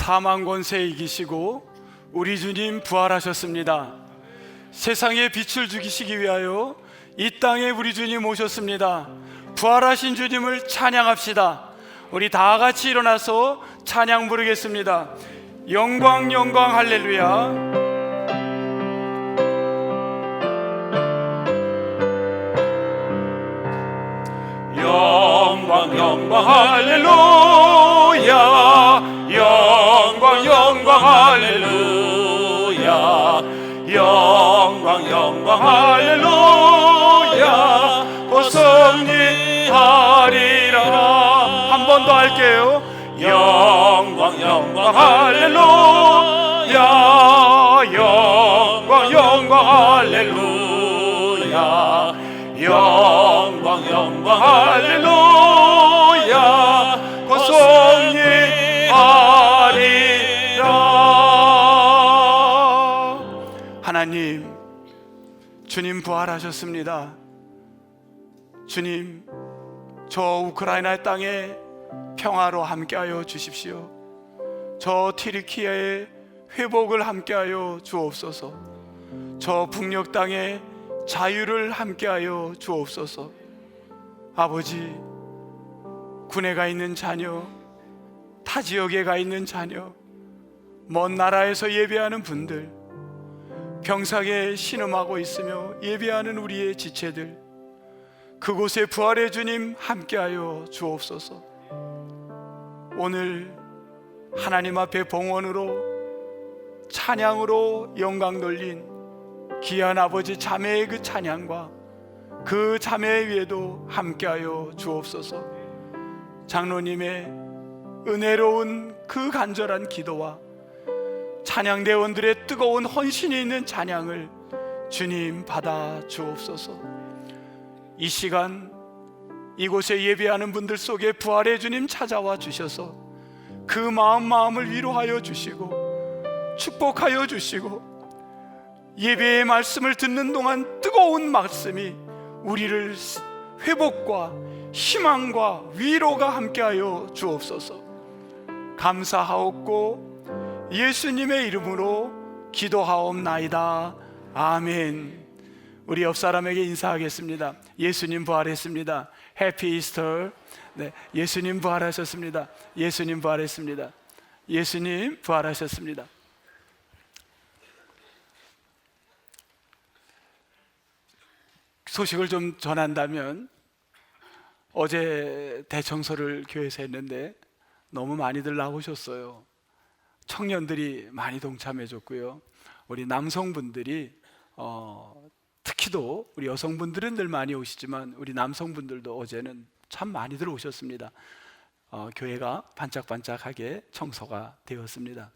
사망 권세 이기시고 우리 주님 부활하셨습니다. 세상에 빛을 주시기 위하여 이 땅에 우리 주님 오셨습니다. 부활하신 주님을 찬양합시다. 우리 다 같이 일어나서 찬양 부르겠습니다. 영광 영광 할렐루야. 영광 영광 할렐루야. 영광 영광 할렐루야. 영광 영광 할렐루야. 곧 승리하리라. 한 번 더 할게요. 영광 영광 할렐루야. 영광 영광 할렐루야. 영광 영광 할렐루야. 곧 승리하리라. 하나님, 주님 부활하셨습니다. 주님, 저 우크라이나 땅에 평화로 함께하여 주십시오. 저 튀르키예의 회복을 함께하여 주옵소서. 저 북녘 땅에 자유를 함께하여 주옵소서. 아버지, 군에 가 있는 자녀, 타 지역에 가 있는 자녀, 먼 나라에서 예배하는 분들, 병상에 신음하고 있으며 예배하는 우리의 지체들, 그곳에 부활의 주님 함께하여 주옵소서. 오늘 하나님 앞에 봉헌으로 찬양으로 영광 돌린 귀한 아버지 자매의 그 찬양과 그 자매 위에도 함께하여 주옵소서. 장로님의 은혜로운 그 간절한 기도와 찬양대원들의 뜨거운 헌신이 있는 찬양을 주님 받아 주옵소서. 이 시간 이곳에 예배하는 분들 속에 부활의 주님 찾아와 주셔서 그 마음을 위로하여 주시고 축복하여 주시고, 예배의 말씀을 듣는 동안 뜨거운 말씀이 우리를 회복과 희망과 위로가 함께하여 주옵소서. 감사하옵고 예수님의 이름으로 기도하옵나이다. 아멘. 우리 옆 사람에게 인사하겠습니다. 예수님 부활했습니다. 해피 이스터. 네, 예수님 부활하셨습니다. 예수님 부활했습니다. 예수님 부활하셨습니다. 소식을 좀 전한다면, 어제 대청소를 교회에서 했는데 너무 많이들 나오셨어요. 청년들이 많이 동참해 줬고요. 우리 남성분들이 특히도 우리 여성분들은 늘 많이 오시지만 우리 남성분들도 어제는 참 많이들 오셨습니다. 교회가 반짝반짝하게 청소가 되었습니다.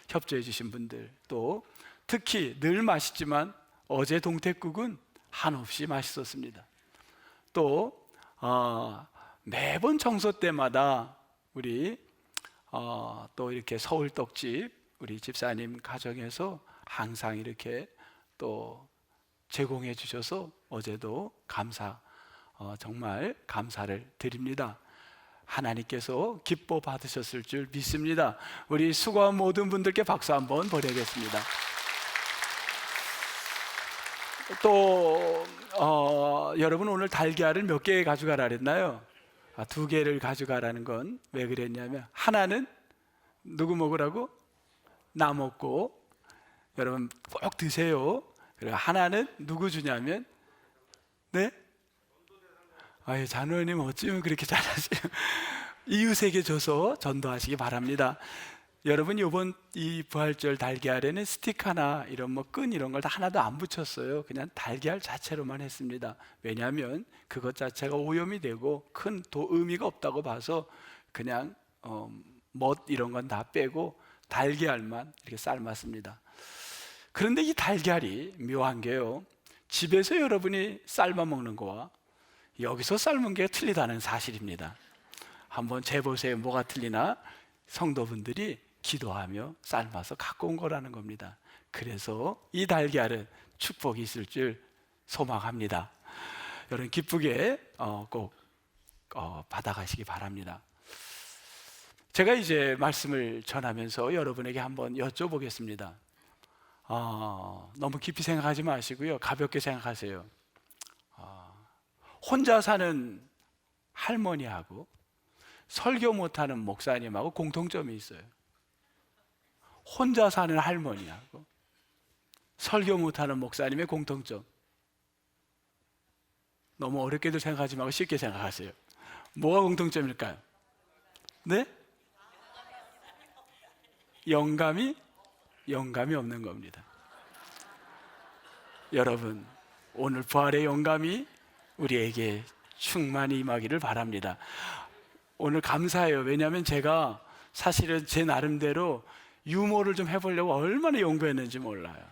협조해 주신 분들, 또 특히 늘 맛있지만 어제 동태국은 한없이 맛있었습니다. 또 매번 청소 때마다 우리 또 이렇게 서울 떡집 우리 집사님 가정에서 항상 이렇게 또 제공해 주셔서 어제도 정말 감사를 드립니다. 하나님께서 기뻐 받으셨을 줄 믿습니다. 우리 수고한 모든 분들께 박수 한번 보내겠습니다. 또 여러분, 오늘 달걀을 몇 개 가져가라 그랬나요? 2개를 가져가라는 건 왜 그랬냐면, 하나는 누구 먹으라고? 나 먹고, 여러분 꼭 드세요. 그리고 하나는 누구 주냐면, 네? 아유, 장로님 어찌면 그렇게 잘하세요. 이웃에게 줘서 전도하시기 바랍니다. 여러분, 이번 이 부활절 달걀에는 스티커나 이런 끈 이런 걸 다 하나도 안 붙였어요. 그냥 달걀 자체로만 했습니다. 왜냐하면 그것 자체가 오염이 되고 큰 의미가 없다고 봐서 그냥 멋 이런 건 다 빼고 달걀만 이렇게 삶았습니다. 그런데 이 달걀이 묘한 게요, 집에서 여러분이 삶아 먹는 거와 여기서 삶은 게 틀리다는 사실입니다. 한번 재보세요. 뭐가 틀리나? 성도분들이 기도하며 삶아서 갖고 온 거라는 겁니다. 그래서 이 달걀은 축복이 있을 줄 소망합니다. 여러분 기쁘게 꼭 받아가시기 바랍니다. 제가 이제 말씀을 전하면서 여러분에게 한번 여쭤보겠습니다. 너무 깊이 생각하지 마시고요, 가볍게 생각하세요. 혼자 사는 할머니하고 설교 못하는 목사님하고 공통점이 있어요. 혼자 사는 할머니하고 설교 못하는 목사님의 공통점. 너무 어렵게도 생각하지 말고 쉽게 생각하세요. 뭐가 공통점일까요? 네? 영감이 없는 겁니다. 여러분, 오늘 부활의 영감이 우리에게 충만히 임하기를 바랍니다. 오늘 감사해요. 왜냐하면 제가 사실은 제 나름대로 유머를 좀 해보려고 얼마나 연구했는지 몰라요.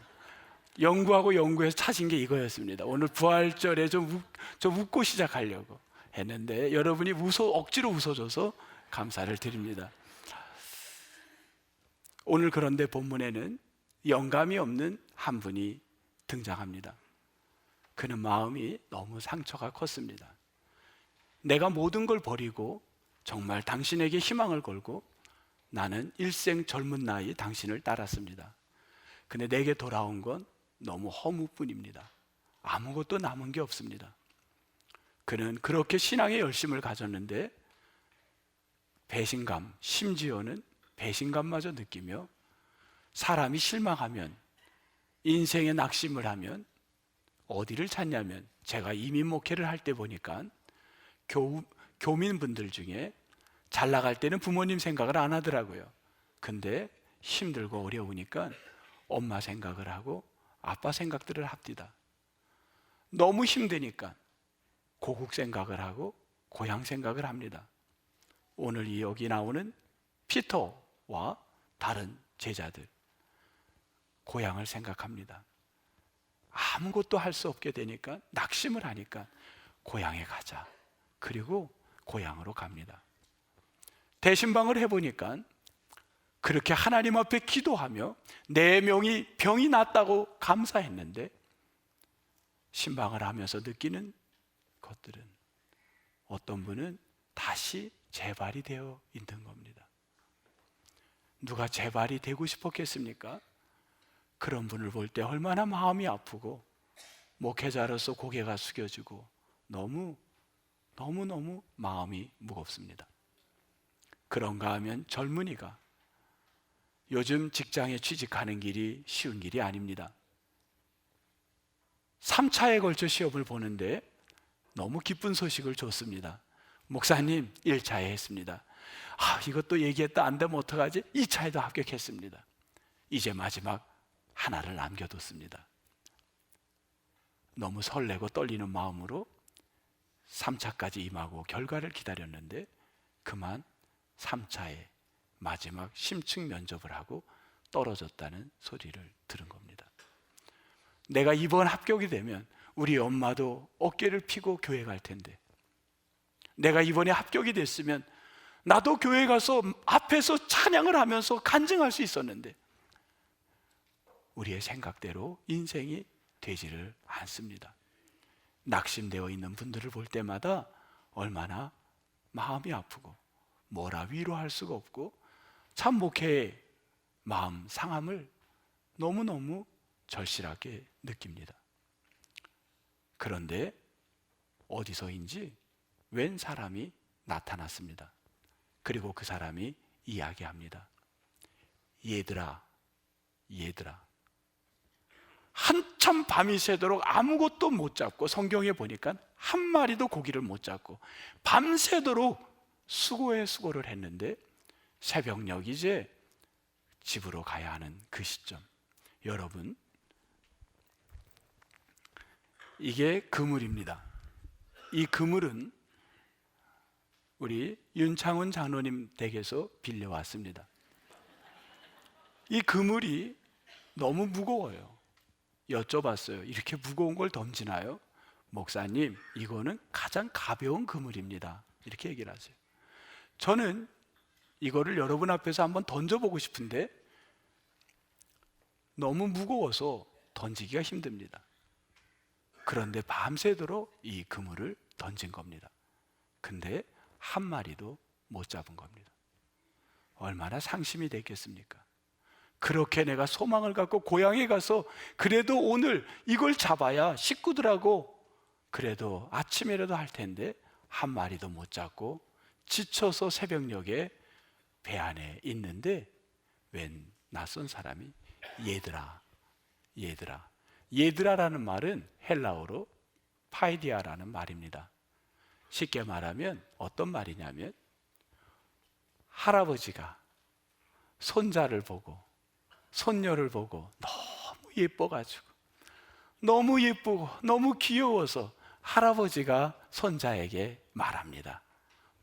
연구하고 연구해서 찾은 게 이거였습니다. 오늘 부활절에 좀 웃고 시작하려고 했는데 여러분이 억지로 웃어줘서 감사를 드립니다. 오늘 그런데 본문에는 영감이 없는 한 분이 등장합니다. 그는 마음이 너무 상처가 컸습니다. 내가 모든 걸 버리고 정말 당신에게 희망을 걸고 나는 일생 젊은 나이 당신을 따랐습니다. 근데 내게 돌아온 건 너무 허무뿐입니다. 아무것도 남은 게 없습니다. 그는 그렇게 신앙의 열심을 가졌는데 배신감, 심지어는 배신감마저 느끼며 사람이 실망하면, 인생에 낙심을 하면 어디를 찾냐면, 제가 이민 목회를 할 때 보니까 교민분들 중에 잘 나갈 때는 부모님 생각을 안 하더라고요. 근데 힘들고 어려우니까 엄마 생각을 하고 아빠 생각들을 합디다. 너무 힘드니까 고국 생각을 하고 고향 생각을 합니다. 오늘 여기 나오는 피터와 다른 제자들, 고향을 생각합니다. 아무것도 할 수 없게 되니까, 낙심을 하니까 고향에 가자. 그리고 고향으로 갑니다. 대신방을 해보니까 그렇게 하나님 앞에 기도하며 내 병이 낫다고 감사했는데 신방을 하면서 느끼는 것들은, 어떤 분은 다시 재발이 되어 있는 겁니다. 누가 재발이 되고 싶었겠습니까? 그런 분을 볼 때 얼마나 마음이 아프고 목회자로서 고개가 숙여지고 너무너무 마음이 무겁습니다. 그런가 하면 젊은이가 요즘 직장에 취직하는 길이 쉬운 길이 아닙니다. 3차에 걸쳐 시험을 보는데 너무 기쁜 소식을 줬습니다. 목사님, 1차에 했습니다. 이것도 얘기했다 안 되면 어떡하지? 2차에도 합격했습니다. 이제 마지막 하나를 남겨뒀습니다. 너무 설레고 떨리는 마음으로 3차까지 임하고 결과를 기다렸는데 그만 3차에 마지막 심층 면접을 하고 떨어졌다는 소리를 들은 겁니다. 내가 이번 합격이 되면 우리 엄마도 어깨를 펴고 교회 갈 텐데, 내가 이번에 합격이 됐으면 나도 교회 가서 앞에서 찬양을 하면서 간증할 수 있었는데, 우리의 생각대로 인생이 되지를 않습니다. 낙심되어 있는 분들을 볼 때마다 얼마나 마음이 아프고 뭐라 위로할 수가 없고, 참 목회의 마음 상함을 너무너무 절실하게 느낍니다. 그런데 어디서인지 웬 사람이 나타났습니다. 그리고 그 사람이 이야기합니다. 얘들아, 한참 밤이 새도록 아무것도 못 잡고, 성경에 보니까 한 마리도 고기를 못 잡고 밤새도록 수고를 했는데 새벽녘 이제 집으로 가야 하는 그 시점, 여러분, 이게 그물입니다. 이 그물은 우리 윤창훈 장로님 댁에서 빌려왔습니다. 이 그물이 너무 무거워요. 여쭤봤어요. 이렇게 무거운 걸 던지나요? 목사님, 이거는 가장 가벼운 그물입니다. 이렇게 얘기를 하세요. 저는 이거를 여러분 앞에서 한번 던져보고 싶은데 너무 무거워서 던지기가 힘듭니다. 그런데 밤새도록 이 그물을 던진 겁니다. 근데 한 마리도 못 잡은 겁니다. 얼마나 상심이 됐겠습니까? 그렇게 내가 소망을 갖고 고향에 가서 그래도 오늘 이걸 잡아야 식구들하고 그래도 아침이라도 할 텐데 한 마리도 못 잡고 지쳐서 새벽녘에 배 안에 있는데 웬 낯선 사람이 얘들아, 얘들아. 얘들아라는 말은 헬라어로 파이디아라는 말입니다. 쉽게 말하면 어떤 말이냐면 할아버지가 손자를 보고 손녀를 보고 너무 예뻐가지고 너무 예쁘고 너무 귀여워서 할아버지가 손자에게 말합니다.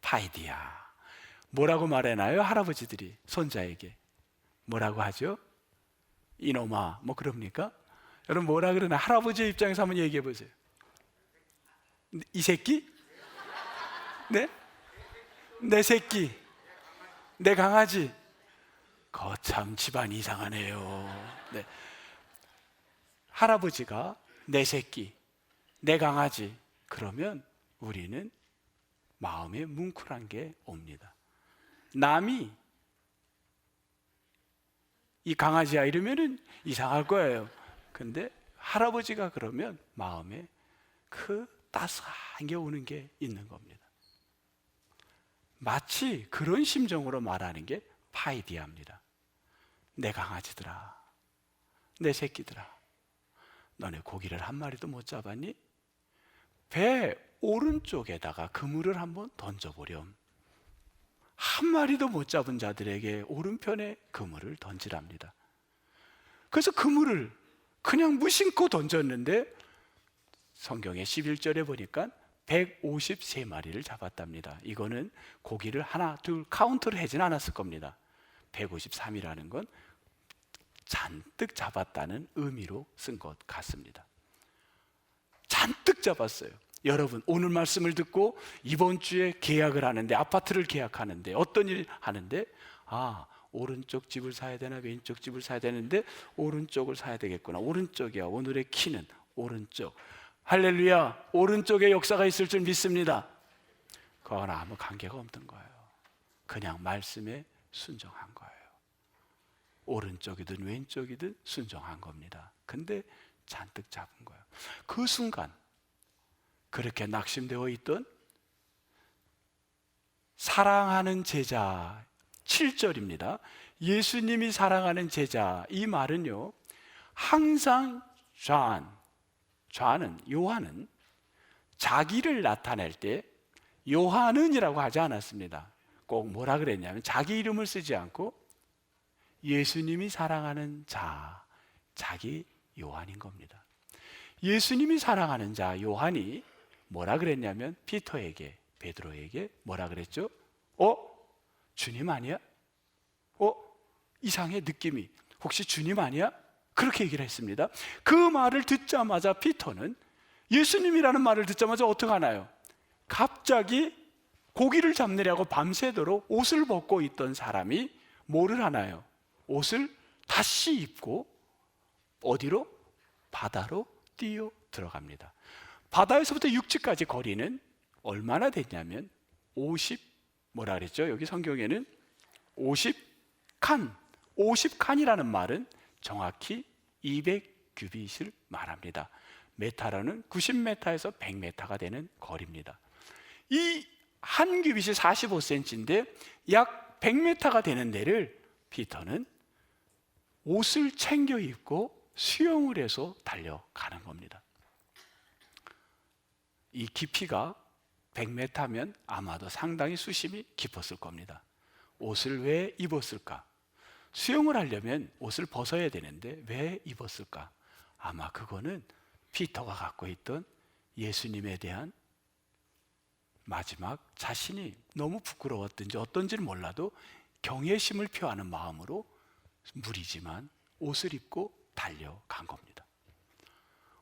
파이디아. 뭐라고 말해나요? 할아버지들이 손자에게 뭐라고 하죠? 이놈아, 뭐 그럽니까? 여러분 뭐라 그러나? 할아버지의 입장에서 한번 얘기해 보세요. 이 새끼? 네? 내 새끼, 내 강아지. 거참 집안 이상하네요. 네. 할아버지가 내 새끼, 내 강아지, 그러면 우리는 마음에 뭉클한 게 옵니다. 남이 이 강아지야 이러면은 이상할 거예요. 근데 할아버지가 그러면 마음에 그 따스한 게 오는 게 있는 겁니다. 마치 그런 심정으로 말하는 게 파이디아입니다. 내 강아지들아, 내 새끼들아, 너네 고기를 한 마리도 못 잡았니? 배 오른쪽에다가 그물을 한번 던져보렴. 한 마리도 못 잡은 자들에게 오른편에 그물을 던지랍니다. 그래서 그물을 그냥 무심코 던졌는데 성경의 11절에 보니까 153마리를 잡았답니다. 이거는 고기를 하나, 둘 카운트를 하진 않았을 겁니다. 153이라는 건 잔뜩 잡았다는 의미로 쓴 것 같습니다. 잔뜩 잡았어요. 여러분 오늘 말씀을 듣고 이번 주에 계약을 하는데, 아파트를 계약하는데, 어떤 일 하는데, 오른쪽 집을 사야 되나 왼쪽 집을 사야 되는데 오른쪽을 사야 되겠구나. 오른쪽이야. 오늘의 키는 오른쪽. 할렐루야. 오른쪽에 역사가 있을 줄 믿습니다. 그거는 아무 관계가 없는 거예요. 그냥 말씀에 순종한 거예요. 오른쪽이든 왼쪽이든 순종한 겁니다. 근데 잔뜩 잡은 거예요. 그 순간 그렇게 낙심되어 있던 사랑하는 제자 7절입니다. 예수님이 사랑하는 제자, 이 말은요 항상 요한은 자기를 나타낼 때 요한은이라고 하지 않았습니다. 꼭 뭐라 그랬냐면 자기 이름을 쓰지 않고 예수님이 사랑하는 자, 자기 요한인 겁니다. 예수님이 사랑하는 자 요한이 뭐라 그랬냐면 피터에게, 베드로에게 뭐라 그랬죠? 주님 아니야? 이상해 느낌이. 혹시 주님 아니야? 그렇게 얘기를 했습니다. 그 말을 듣자마자 피터는 예수님이라는 말을 듣자마자 어떻게 하나요? 갑자기 고기를 잡느라고 밤새도록 옷을 벗고 있던 사람이 뭐를 하나요? 옷을 다시 입고 어디로? 바다로 뛰어 들어갑니다. 바다에서부터 육지까지 거리는 얼마나 됐냐면 뭐라 그랬죠? 여기 성경에는 50칸. 50칸이라는 말은 정확히 200규빗을 말합니다. 메타로는 90m에서 100m가 되는 거리입니다. 이 한 규빗이 45cm인데 약 100m가 되는 데를 피터는 옷을 챙겨 입고 수영을 해서 달려가는 겁니다. 이 깊이가 100m면 아마도 상당히 수심이 깊었을 겁니다. 옷을 왜 입었을까? 수영을 하려면 옷을 벗어야 되는데 왜 입었을까? 아마 그거는 피터가 갖고 있던 예수님에 대한 마지막 자신이 너무 부끄러웠든지 어떤지는 몰라도 경외심을 표하는 마음으로 무리지만 옷을 입고 달려간 겁니다.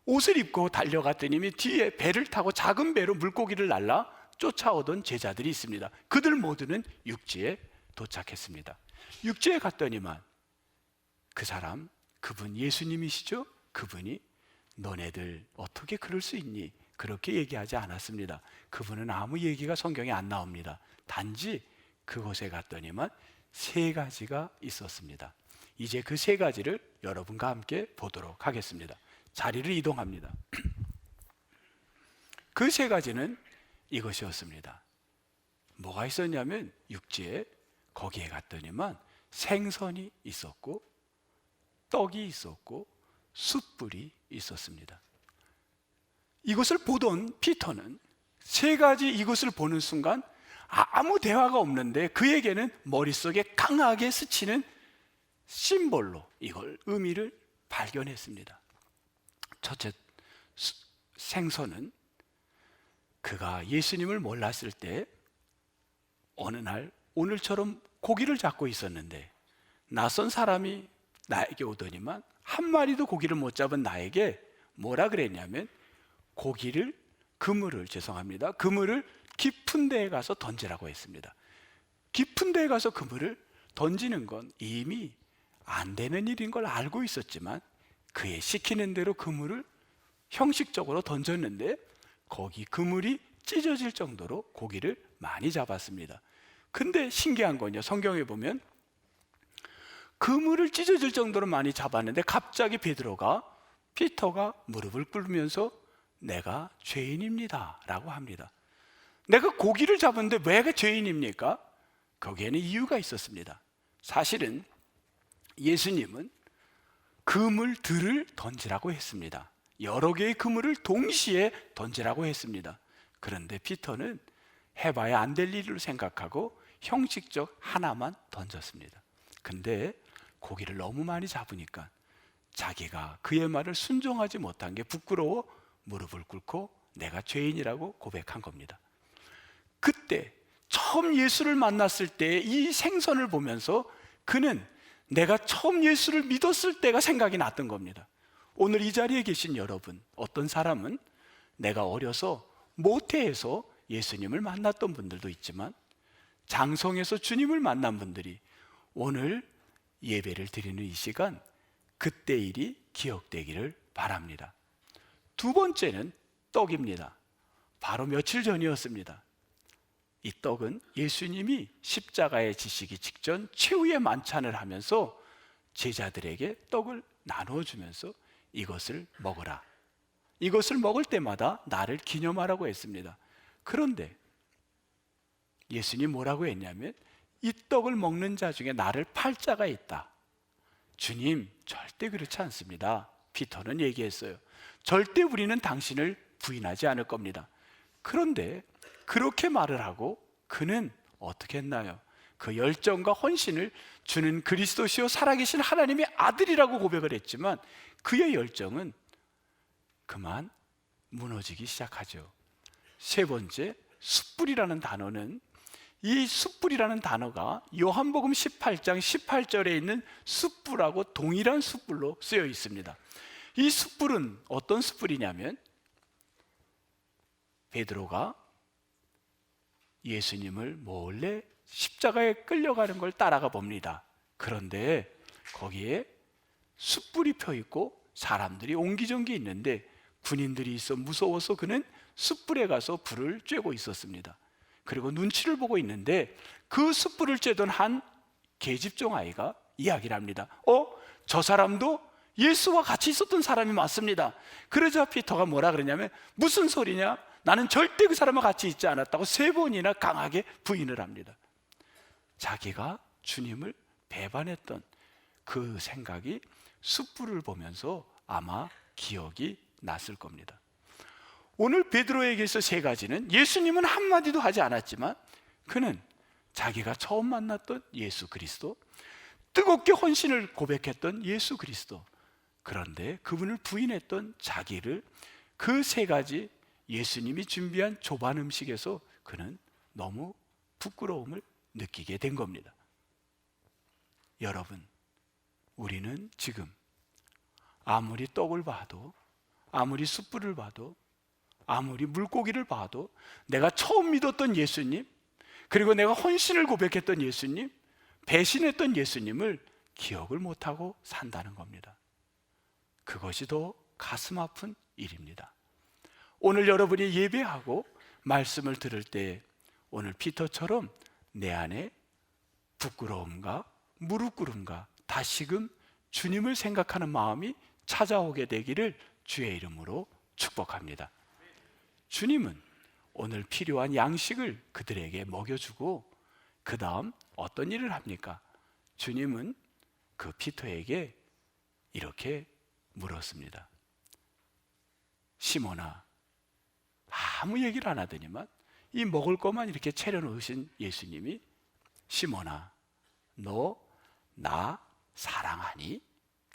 옷을 입고 달려갔더니 뒤에 배를 타고 작은 배로 물고기를 날라 쫓아오던 제자들이 있습니다. 그들 모두는 육지에 도착했습니다. 육지에 갔더니만 그 사람, 그분 예수님이시죠? 그분이 너네들 어떻게 그럴 수 있니? 그렇게 얘기하지 않았습니다. 그분은 아무 얘기가 성경에 안 나옵니다. 단지 그곳에 갔더니만 세 가지가 있었습니다. 이제 그 세 가지를 여러분과 함께 보도록 하겠습니다. 자리를 이동합니다. 그 세 가지는 이것이었습니다. 뭐가 있었냐면 육지에 거기에 갔더니만 생선이 있었고 떡이 있었고 숯불이 있었습니다. 이것을 보던 피터는 세 가지 이것을 보는 순간 아무 대화가 없는데 그에게는 머릿속에 강하게 스치는 심볼로 이걸 의미를 발견했습니다. 첫째, 생선은 그가 예수님을 몰랐을 때 어느 날 오늘처럼 고기를 잡고 있었는데 낯선 사람이 나에게 오더니만 한 마리도 고기를 못 잡은 나에게 뭐라 그랬냐면 그물을 깊은 데에 가서 던지라고 했습니다. 깊은 데에 가서 그물을 던지는 건 이미 안 되는 일인 걸 알고 있었지만 그의 시키는 대로 그물을 형식적으로 던졌는데 거기 그물이 찢어질 정도로 고기를 많이 잡았습니다. 근데 신기한 건요, 성경에 보면 그물을 찢어질 정도로 많이 잡았는데 갑자기 피터가 무릎을 꿇으면서 내가 죄인입니다 라고 합니다. 내가 고기를 잡았는데 왜 죄인입니까? 거기에는 이유가 있었습니다. 사실은 예수님은 그물들을 던지라고 했습니다. 여러 개의 그물을 동시에 던지라고 했습니다. 그런데 피터는 해봐야 안 될 일로 생각하고 형식적 하나만 던졌습니다. 근데 고기를 너무 많이 잡으니까 자기가 그의 말을 순종하지 못한 게 부끄러워 무릎을 꿇고 내가 죄인이라고 고백한 겁니다. 그때 처음 예수를 만났을 때 이 생선을 보면서 그는 내가 처음 예수를 믿었을 때가 생각이 났던 겁니다. 오늘 이 자리에 계신 여러분, 어떤 사람은 내가 어려서 모태에서 예수님을 만났던 분들도 있지만 장성에서 주님을 만난 분들이 오늘 예배를 드리는 이 시간 그때 일이 기억되기를 바랍니다. 두 번째는 떡입니다. 바로 며칠 전이었습니다. 이 떡은 예수님이 십자가에 지시기 직전 최후의 만찬을 하면서 제자들에게 떡을 나누어 주면서 이것을 먹으라. 이것을 먹을 때마다 나를 기념하라고 했습니다. 그런데 예수님이 뭐라고 했냐면 이 떡을 먹는 자 중에 나를 팔 자가 있다. 주님, 절대 그렇지 않습니다. 피터는 얘기했어요. 절대 우리는 당신을 부인하지 않을 겁니다. 그런데 그렇게 말을 하고 그는 어떻게 했나요? 그 열정과 헌신을 주는 그리스도시요 살아계신 하나님의 아들이라고 고백을 했지만 그의 열정은 그만 무너지기 시작하죠. 세 번째, 숯불이라는 단어는 이 숯불이라는 단어가 요한복음 18장 18절에 있는 숯불하고 동일한 숯불로 쓰여 있습니다. 이 숯불은 어떤 숯불이냐면 베드로가 예수님을 몰래 십자가에 끌려가는 걸 따라가 봅니다. 그런데 거기에 숯불이 펴 있고 사람들이 옹기종기 있는데 군인들이 있어 무서워서 그는 숯불에 가서 불을 쬐고 있었습니다. 그리고 눈치를 보고 있는데 그 숯불을 쬐던 한 계집종 아이가 이야기를 합니다. 저 사람도 예수와 같이 있었던 사람이 맞습니다. 그러자 피터가 뭐라 그러냐면 무슨 소리냐? 나는 절대 그 사람과 같이 있지 않았다고 3번이나 강하게 부인을 합니다. 자기가 주님을 배반했던 그 생각이 숯불을 보면서 아마 기억이 났을 겁니다. 오늘 베드로에게서 세 가지는 예수님은 한마디도 하지 않았지만 그는 자기가 처음 만났던 예수 그리스도, 뜨겁게 헌신을 고백했던 예수 그리스도, 그런데 그분을 부인했던 자기를 그 세 가지 예수님이 준비한 조반 음식에서 그는 너무 부끄러움을 느끼게 된 겁니다. 여러분, 우리는 지금 아무리 떡을 봐도, 아무리 숯불을 봐도, 아무리 물고기를 봐도 내가 처음 믿었던 예수님, 그리고 내가 헌신을 고백했던 예수님, 배신했던 예수님을 기억을 못하고 산다는 겁니다. 그것이 더 가슴 아픈 일입니다. 오늘 여러분이 예배하고 말씀을 들을 때 오늘 피터처럼 내 안에 부끄러움과 무릎 꿇음과 다시금 주님을 생각하는 마음이 찾아오게 되기를 주의 이름으로 축복합니다. 주님은 오늘 필요한 양식을 그들에게 먹여주고 그 다음 어떤 일을 합니까? 주님은 그 피터에게 이렇게 물었습니다. 시몬아, 아무 얘기를 안 하더니만 이 먹을 것만 이렇게 차려놓으신 예수님이 시몬아, 너 나 사랑하니?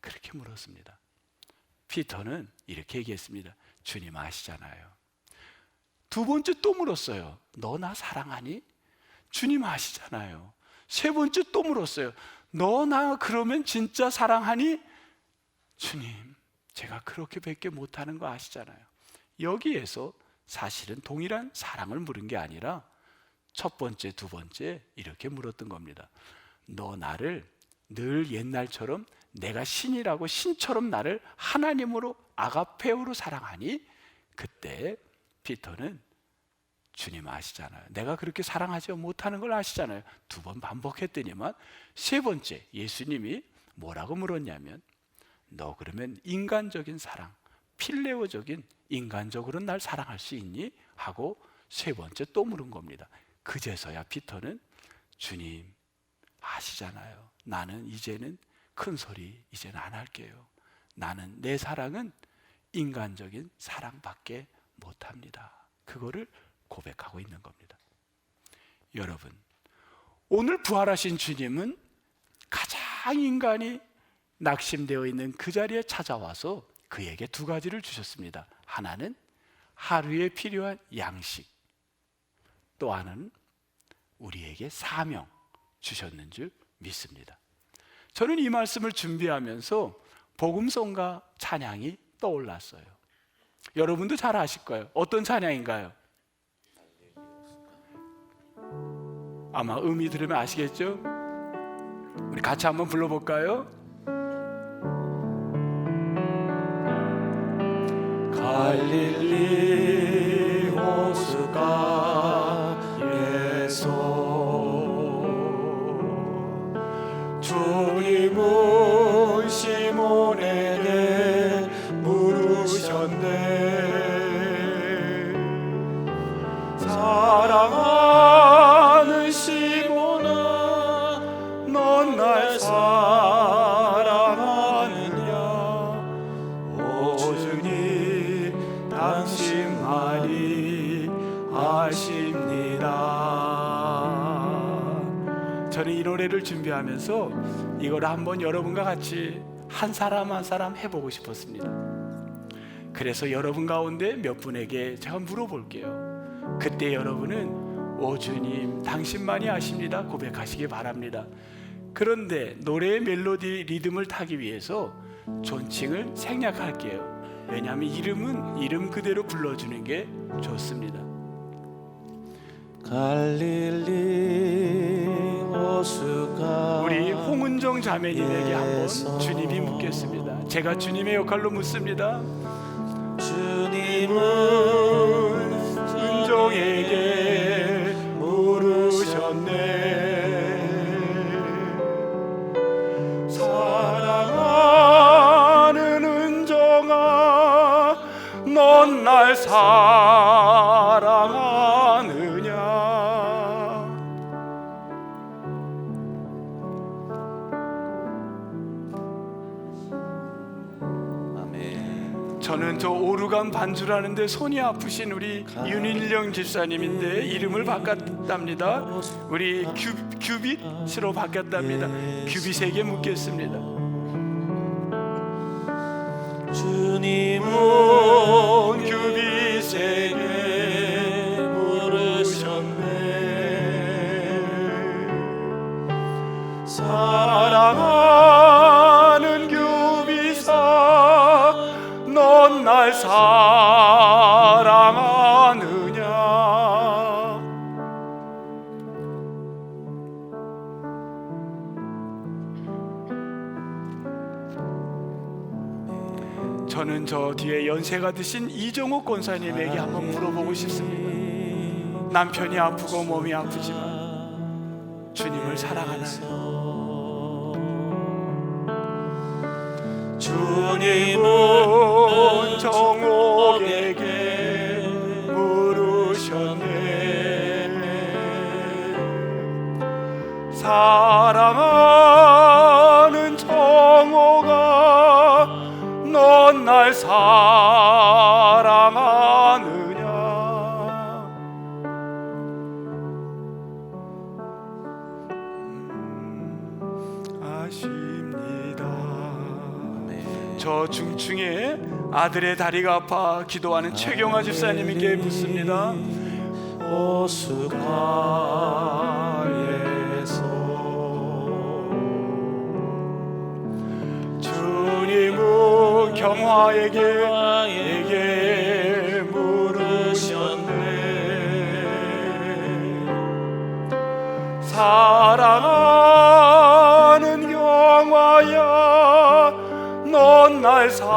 그렇게 물었습니다. 피터는 이렇게 얘기했습니다. 주님 아시잖아요. 두 번째 또 물었어요. 너 나 사랑하니? 주님 아시잖아요. 세 번째 또 물었어요. 너 나 그러면 진짜 사랑하니? 주님, 제가 그렇게밖에 못하는 거 아시잖아요. 여기에서 사실은 동일한 사랑을 물은 게 아니라 첫 번째, 두 번째 이렇게 물었던 겁니다. 너 나를 늘 옛날처럼 내가 신이라고 신처럼 나를 하나님으로 아가페오로 사랑하니? 그때 피터는 주님 아시잖아요. 내가 그렇게 사랑하지 못하는 걸 아시잖아요. 두 번 반복했더니만 세 번째 예수님이 뭐라고 물었냐면 너 그러면 인간적인 사랑, 필레오적인 인간적으로 날 사랑할 수 있니? 하고 세 번째 또 물은 겁니다. 그제서야 피터는 주님 아시잖아요. 나는 이제는 큰 소리 이제는 안 할게요. 나는 내 사랑은 인간적인 사랑밖에 못합니다. 그거를 고백하고 있는 겁니다. 여러분, 오늘 부활하신 주님은 가장 인간이 낙심되어 있는 그 자리에 찾아와서 그에게 두 가지를 주셨습니다. 하나는 하루에 필요한 양식, 또 하나는 우리에게 사명 주셨는 줄 믿습니다. 저는 이 말씀을 준비하면서 복음송과 찬양이 떠올랐어요. 여러분도 잘 아실 거예요. 어떤 찬양인가요? 아마 음이 들으면 아시겠죠? 우리 같이 한번 불러볼까요? 갈릴리 호숫가에서 주님은 시몬에게 물으셨네. 사랑하는 시몬아, 넌 날 사랑하느냐? 오 주님, 당신만이 아십니다. 저는 이 노래를 준비하면서 이걸 한번 여러분과 같이 한 사람 한 사람 해보고 싶었습니다. 그래서 여러분 가운데 몇 분에게 제가 물어볼게요. 그때 여러분은 오 주님 당신만이 아십니다 고백하시기 바랍니다. 그런데 노래의 멜로디 리듬을 타기 위해서 존칭을 생략할게요. 왜냐하면 이름은 이름 그대로 불러주는 게 좋습니다. 갈릴리 호수가 우리 홍은정 자매님에게 한번 주님이 묻겠습니다. 제가 주님의 역할로 묻습니다. 주님은 은정에게 물으셨네. 사랑하는 은정아, 넌 날 사랑하느냐? 저는 저 오르간 반주라는데 손이 아프신 우리 윤일령 집사님인데 이름을 바꿨답니다. 우리 규빗으로 바뀌었답니다. 규빗에게 묻겠습니다. 주님은 규빗에게 물으셨네. 사랑하는 규빗아, 넌 날 사랑하느냐? 저는 저 뒤에 연세가 드신 이정옥 권사님에게 한번 물어보고 싶습니다. 남편이 아프고 몸이 아프지만 주님을 사랑하나요? 주님은 정옥에게 물으셨네. 사랑하는 정옥아, 넌 날 사랑하느냐? 아십니다. 저 중층에 아들의 다리가 아파 기도하는 최경화 집사님에게 묻습니다. 호숫가에서 주님은 경화에게 물으셨네. 사랑하는 경화야, 넌 날 사랑하느냐?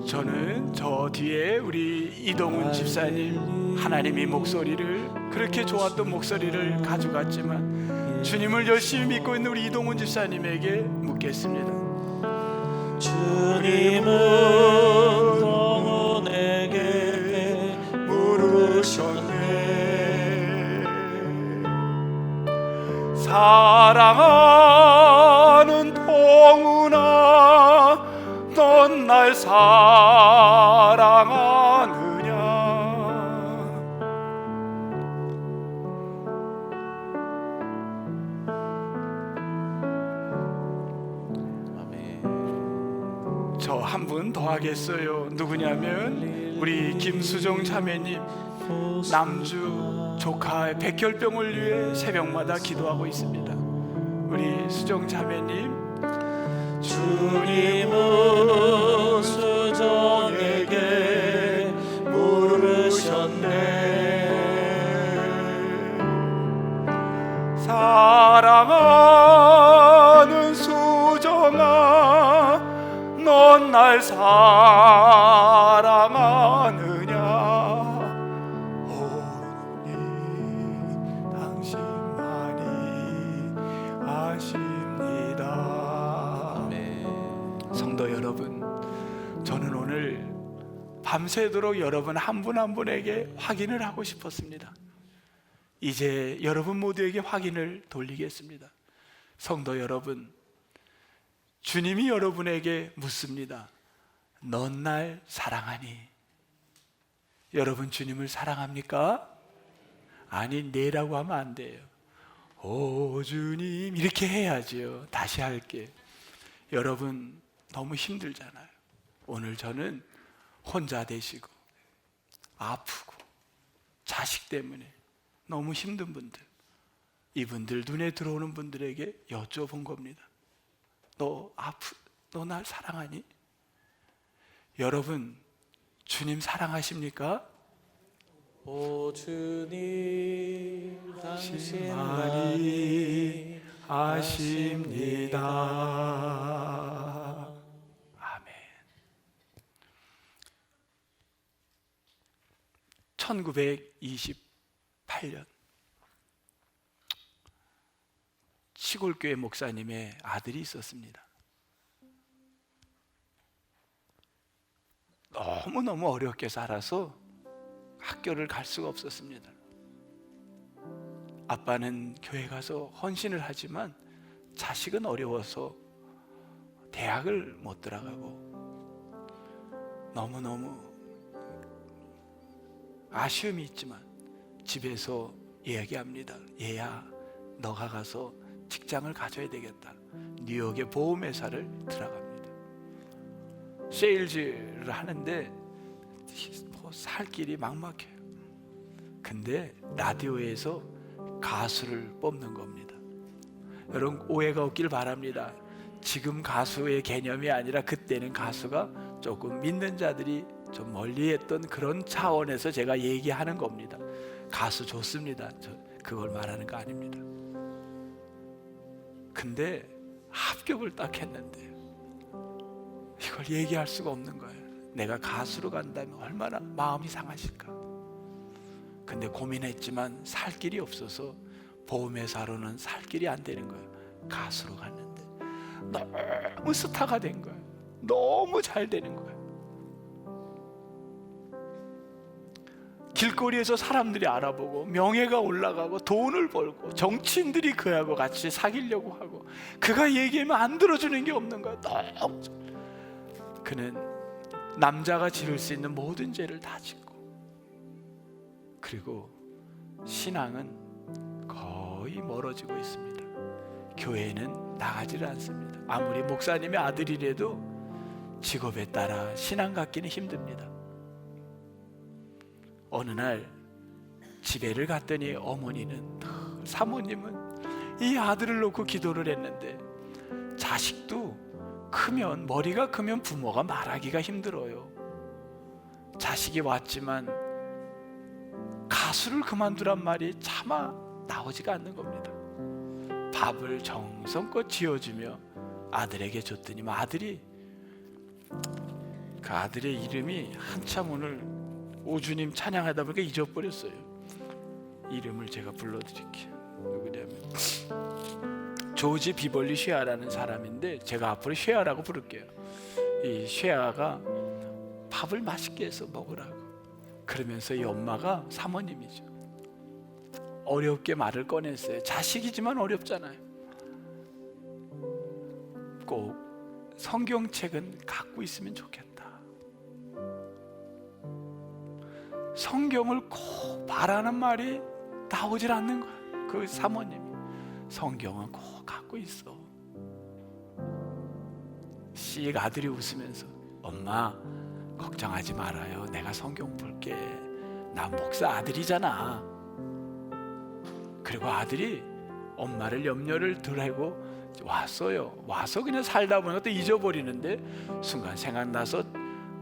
저는 저 뒤에 우리 이동훈 집사님, 하나님이 목소리를, 그렇게 좋았던 목소리를 가져갔지만 주님을 열심히 믿고 있는 우리 이동훈 집사님에게 묻겠습니다. 주님은 동훈에게 물으셨네. 사랑하는 동훈아, 넌 날 사랑하느냐? 저 한 분 더 하겠어요. 누구냐면 우리 김수정 자매님, 남주 조카의 백혈병을 위해 새벽마다 기도하고 있습니다. 우리 수정 자매님, 주님은 수정에게 물으셨네. 사랑하는 수정아, 넌 날 사랑하느냐? 오니 당신만이 아십니다. 성도 여러분, 저는 오늘 밤새도록 여러분 한 분 한 분에게 확인을 하고 싶었습니다. 이제 여러분 모두에게 확인을 돌리겠습니다. 성도 여러분, 주님이 여러분에게 묻습니다. 넌 날 사랑하니? 여러분 주님을 사랑합니까? 아니, 네라고 하면 안 돼요. 오 주님, 이렇게 해야지요. 다시 할게요. 여러분 너무 힘들잖아요. 오늘 저는 혼자 되시고 아프고 자식 때문에 너무 힘든 분들, 이분들 눈에 들어오는 분들에게 여쭤본 겁니다. 너 날 사랑하니? 여러분 주님 사랑하십니까? 오 주님, 당신만이 당신만이 아십니다. 아멘. 1928년 시골교회 목사님의 아들이 있었습니다. 너무너무 어렵게 살아서 학교를 갈 수가 없었습니다. 아빠는 교회 가서 헌신을 하지만 자식은 어려워서 대학을 못 들어가고 너무너무 아쉬움이 있지만 집에서 이야기합니다. 얘야, 너가 가서 직장을 가져야 되겠다. 뉴욕의 보험회사를 들어갑니다. 세일즈를 하는데 살 길이 막막해요. 근데 라디오에서 가수를 뽑는 겁니다. 여러분 오해가 없길 바랍니다. 지금 가수의 개념이 아니라 그때는 가수가 조금 믿는 자들이 좀 멀리했던 그런 차원에서 제가 얘기하는 겁니다. 가수 좋습니다. 저 그걸 말하는 거 아닙니다. 근데 합격을 딱 했는데 이걸 얘기할 수가 없는 거예요. 내가 가수로 간다면 얼마나 마음이 상하실까. 근데 고민했지만 살 길이 없어서 보험회사로는 살 길이 안 되는 거예요. 가수로 갔는데 너무 스타가 된 거예요. 너무 잘 되는 거예요. 길거리에서 사람들이 알아보고 명예가 올라가고 돈을 벌고 정치인들이 그하고 같이 사귀려고 하고 그가 얘기하면 안 들어주는 게 없는 거야. 너무 그는 남자가 지을 수 있는 모든 죄를 다 짓고, 그리고 신앙은 거의 멀어지고 있습니다. 교회는 나가지를 않습니다. 아무리 목사님의 아들이라도 직업에 따라 신앙 갖기는 힘듭니다. 어느 날 집에를 갔더니 어머니는, 사모님은 이 아들을 놓고 기도를 했는데, 자식도 크면, 머리가 크면 부모가 말하기가 힘들어요. 자식이 왔지만 가수를 그만두란 말이 차마 나오지가 않는 겁니다. 밥을 정성껏 지어주며 아들에게 줬더니 아들이, 그 아들의 이름이 한참 오늘 오주님 찬양하다 보니까 잊어버렸어요. 이름을 제가 불러드릴게요. 누구냐면 조지 비벌리 쉐아라는 사람인데, 제가 앞으로 쉐아라고 부를게요. 이 쉐아가 밥을 맛있게 해서 먹으라고 그러면서 이 엄마가, 사모님이죠, 어렵게 말을 꺼냈어요. 자식이지만 어렵잖아요. 꼭 성경책은 갖고 있으면 좋겠다. 성경을 꼭 바라는 말이 나오질 않는 거야. 그 사모님이 성경은 꼭 갖고 있어. 씩 아들이 웃으면서, 엄마 걱정하지 말아요. 내가 성경 볼게. 나 목사 아들이잖아. 그리고 아들이 엄마를 염려를 덜 하고 왔어요. 와서 그냥 살다 보니까 또 잊어버리는데 순간 생각나서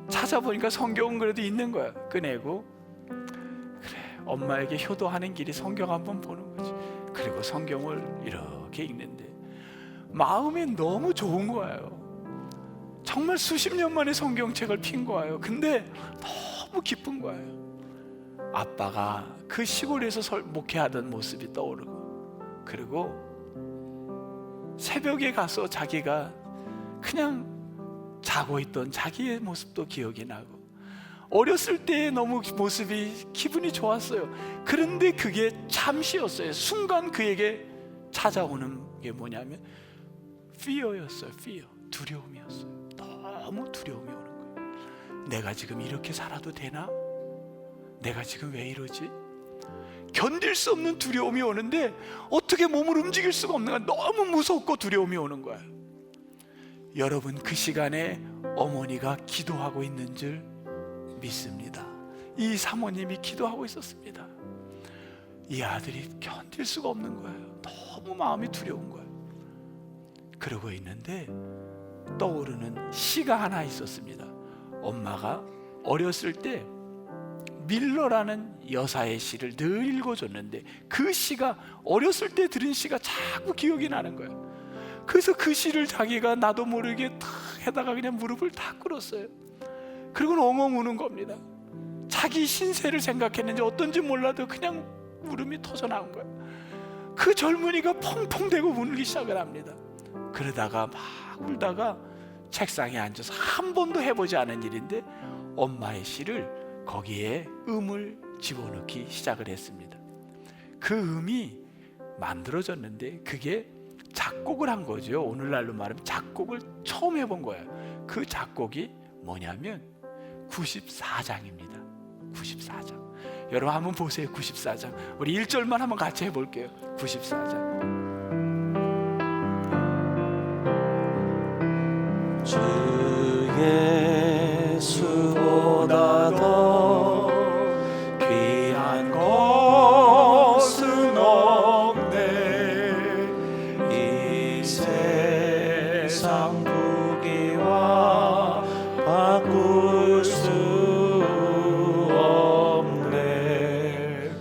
찾아보니까 성경은 그래도 있는 거야. 꺼내고, 그래, 엄마에게 효도하는 길이 성경 한번 보는 거지. 그리고 성경을 이렇게 읽는데 마음이 너무 좋은 거예요. 정말 수십 년 만에 성경책을 핀 거예요. 근데 너무 기쁜 거예요. 아빠가 그 시골에서 목회하던 모습이 떠오르고, 그리고 새벽에 가서 자기가 그냥 자고 있던 자기의 모습도 기억이 나고, 어렸을 때의 너무 모습이 기분이 좋았어요. 그런데 그게 잠시였어요. 순간 그에게 찾아오는 게 뭐냐면 fear였어요. fear, 두려움이었어요. 너무 두려움이 오는 거예요. 내가 지금 이렇게 살아도 되나? 내가 지금 왜 이러지? 견딜 수 없는 두려움이 오는데 어떻게 몸을 움직일 수가 없는 거야. 너무 무섭고 두려움이 오는 거야. 여러분, 그 시간에 어머니가 기도하고 있는 줄 믿습니다. 이 사모님이 기도하고 있었습니다. 이 아들이 견딜 수가 없는 거예요. 너무 마음이 두려운 거예요. 그러고 있는데 떠오르는 시가 하나 있었습니다. 엄마가 어렸을 때 밀러라는 여사의 시를 늘 읽어줬는데, 그 시가, 어렸을 때 들은 시가 자꾸 기억이 나는 거예요. 그래서 그 시를 자기가 나도 모르게 탁 해다가 그냥 무릎을 탁 꿇었어요. 그리고 엉엉 우는 겁니다. 자기 신세를 생각했는지 어떤지 몰라도 그냥 울음이 터져 나온 거예요. 그 젊은이가 펑펑 대고 울기 시작을 합니다. 그러다가 막 울다가 책상에 앉아서 한 번도 해보지 않은 일인데 엄마의 시를 거기에 음을 집어넣기 시작을 했습니다. 그 음이 만들어졌는데 그게 작곡을 한 거죠. 오늘날로 말하면 작곡을 처음 해본 거예요. 그 작곡이 뭐냐면 94장입니다. 94장. 여러분 한번 보세요. 94장. 우리 1절만 한번 같이 해볼게요. 94장. 주 예수보다 더 귀한 것은 없네. 이 세상 부귀와 바꿀 수 없네.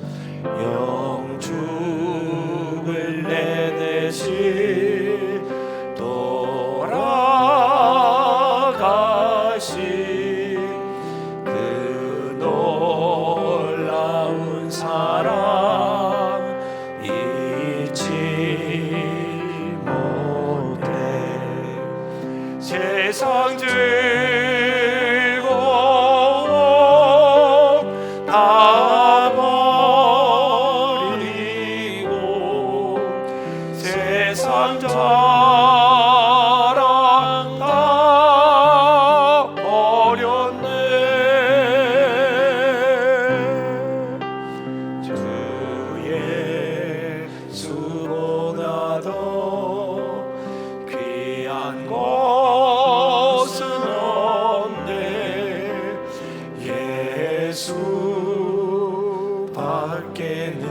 영죽을 내 대신 또 예수 밖에는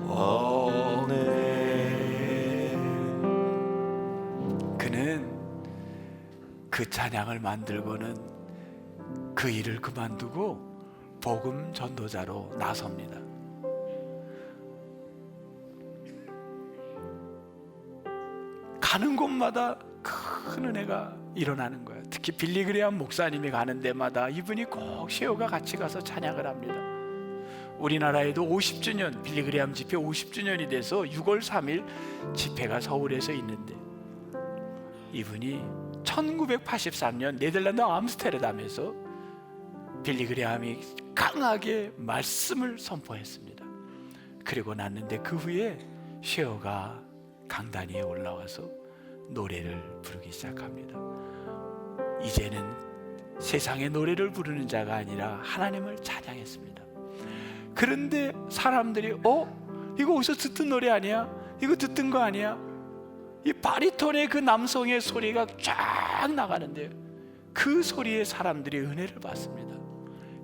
없네. 그는 그 찬양을 만들고는 그 일을 그만두고 복음 전도자로 나섭니다. 가는 곳마다 큰 은혜가 일어나는 거예요. 특히 빌리그레암 목사님이 가는 데마다 이분이 꼭 쉐어가 같이 가서 찬양을 합니다. 우리나라에도 50주년, 빌리그레암 집회 50주년이 돼서 6월 3일 집회가 서울에서 있는데, 이분이 1983년 네덜란드 암스테르담에서 빌리그레암이 강하게 말씀을 선포했습니다. 그리고 났는데 그 후에 쉐어가 강단 위에 올라와서 노래를 부르기 시작합니다. 이제는 세상의 노래를 부르는 자가 아니라 하나님을 찬양했습니다. 그런데 사람들이 이거 어디서 듣던 노래 아니야? 이거 듣던 거 아니야? 이 바리톤의 그 남성의 소리가 쫙 나가는데요, 그 소리에 사람들이 은혜를 받습니다.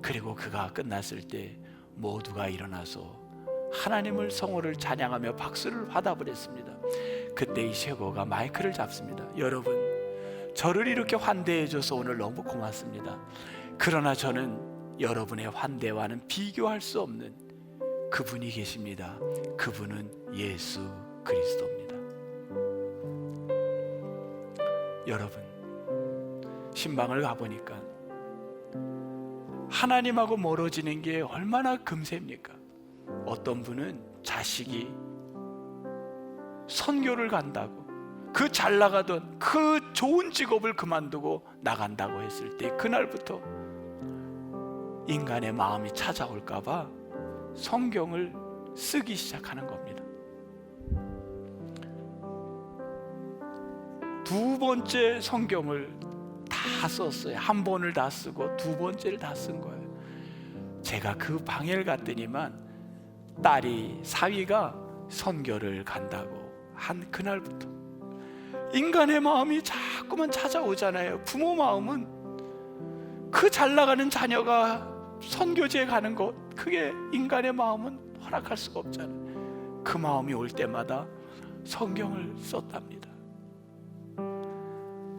그리고 그가 끝났을 때 모두가 일어나서 하나님을 성호를 찬양하며 박수를 화답을 했습니다. 그때 이 쉐고가 마이크를 잡습니다. 여러분, 저를 이렇게 환대해줘서 오늘 너무 고맙습니다. 그러나 저는 여러분의 환대와는 비교할 수 없는 그분이 계십니다. 그분은 예수 그리스도입니다. 여러분, 신방을 가보니까 하나님하고 멀어지는 게 얼마나 금세입니까? 어떤 분은 자식이 선교를 간다고, 그 잘 나가던 그 좋은 직업을 그만두고 나간다고 했을 때 그날부터 인간의 마음이 찾아올까 봐 성경을 쓰기 시작하는 겁니다. 두 번째 성경을 다 썼어요. 한 번을 다 쓰고 두 번째를 다 쓴 거예요. 제가 그 방해를 갔더니만 딸이 사위가 선교를 간다고 한 그날부터 인간의 마음이 자꾸만 찾아오잖아요. 부모 마음은 그 잘 나가는 자녀가 선교지에 가는 것, 그게 인간의 마음은 허락할 수가 없잖아요. 그 마음이 올 때마다 성경을 썼답니다.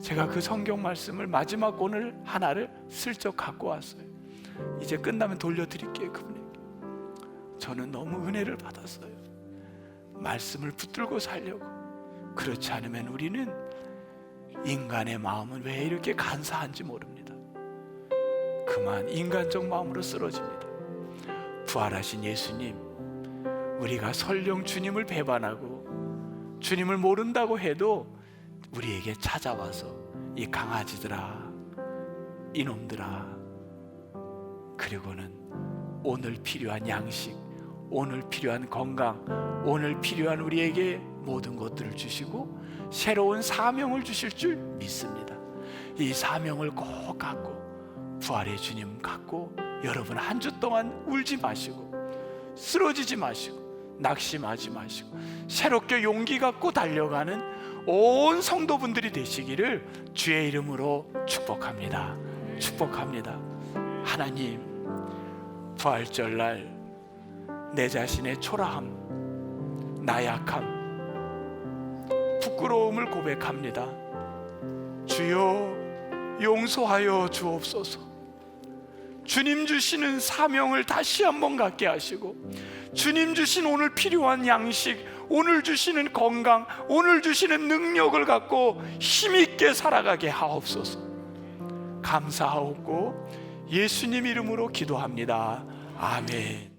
제가 그 성경 말씀을 마지막 오늘 하나를 슬쩍 갖고 왔어요. 이제 끝나면 돌려드릴게요, 그분에게. 저는 너무 은혜를 받았어요. 말씀을 붙들고 살려고. 그렇지 않으면 우리는 인간의 마음은 왜 이렇게 간사한지 모릅니다. 그만 인간적 마음으로 쓰러집니다. 부활하신 예수님, 우리가 설령 주님을 배반하고 주님을 모른다고 해도 우리에게 찾아와서 이 강아지들아, 이놈들아, 그리고는 오늘 필요한 양식, 오늘 필요한 건강, 오늘 필요한 우리에게 모든 것들을 주시고 새로운 사명을 주실 줄 믿습니다. 이 사명을 꼭 갖고 부활의 주님 갖고 여러분 한 주 동안 울지 마시고 쓰러지지 마시고 낙심하지 마시고 새롭게 용기 갖고 달려가는 온 성도분들이 되시기를 주의 이름으로 축복합니다. 축복합니다. 하나님, 부활절날 내 자신의 초라함, 나약함, 부끄러움을 고백합니다. 주여 용서하여 주옵소서. 주님 주시는 사명을 다시 한번 갖게 하시고 주님 주신 오늘 필요한 양식, 오늘 주시는 건강, 오늘 주시는 능력을 갖고 힘있게 살아가게 하옵소서. 감사하옵고 예수님 이름으로 기도합니다. 아멘.